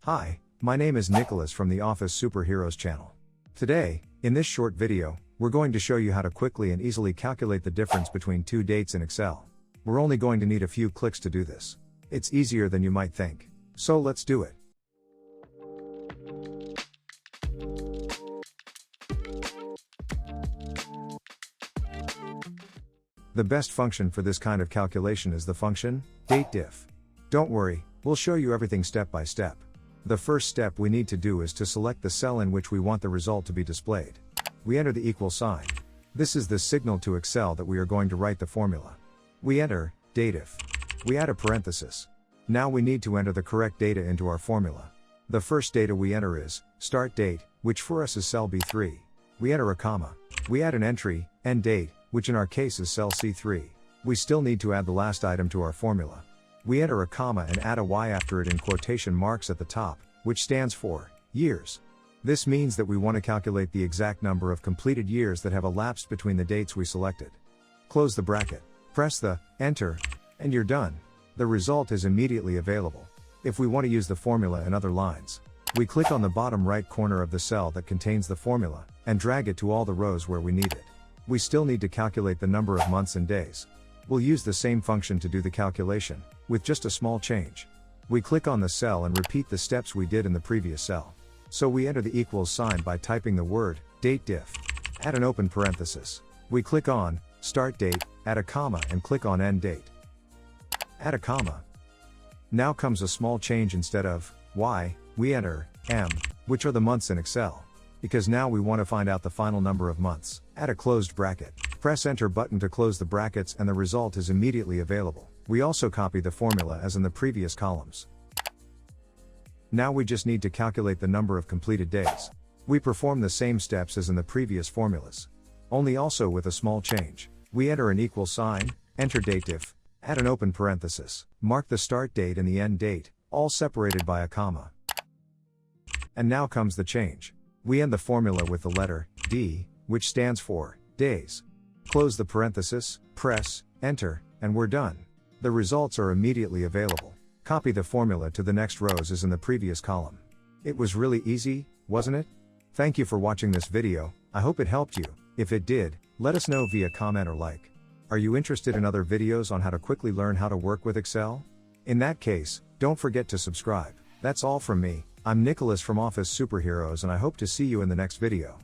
Hi, my name is Nicholas from the Office Superheroes channel. Today, in this short video, we're going to show you how to quickly and easily calculate the difference between two dates in Excel. We're only going to need a few clicks to do this. It's easier than you might think. So let's do it. The best function for this kind of calculation is the function dateDiff. Don't worry, we'll show you everything step by step. The first step we need to do is to select the cell in which we want the result to be displayed. We enter the equal sign. This is the signal to Excel that we are going to write the formula. We enter dateIf. We add a parenthesis. Now we need to enter the correct data into our formula. The first data we enter is start date, which for us is cell B3. We enter a comma. We add an entry, end date, which in our case is cell C3. We still need to add the last item to our formula. We enter a comma and add a Y after it in quotation marks at the top, which stands for years. This means that we want to calculate the exact number of completed years that have elapsed between the dates we selected. Close the bracket, press the enter, and you're done. The result is immediately available. If we want to use the formula in other lines, we click on the bottom right corner of the cell that contains the formula, and drag it to all the rows where we need it. We still need to calculate the number of months and days. We'll use the same function to do the calculation, with just a small change. We click on the cell and repeat the steps we did in the previous cell. So we enter the equals sign by typing the word dateDiff. Add an open parenthesis. We click on start date, add a comma and click on end date. Add a comma. Now comes a small change. Instead of Y, we enter M, which are the months in Excel. Because now we want to find out the final number of months. Add a closed bracket. Press enter button to close the brackets and the result is immediately available. We also copy the formula as in the previous columns. Now we just need to calculate the number of completed days. We perform the same steps as in the previous formulas. Only also with a small change. We enter an equal sign, enter dateIf, add an open parenthesis, mark the start date and the end date, all separated by a comma. And now comes the change. We end the formula with the letter D, which stands for days. Close the parenthesis, press enter, and we're done. The results are immediately available. Copy the formula to the next rows as in the previous column. It was really easy, wasn't it? Thank you for watching this video. I hope it helped you. If it did, let us know via comment or like. Are you interested in other videos on how to quickly learn how to work with Excel? In that case, don't forget to subscribe. That's all from me. I'm Nicholas from Office Superheroes and I hope to see you in the next video.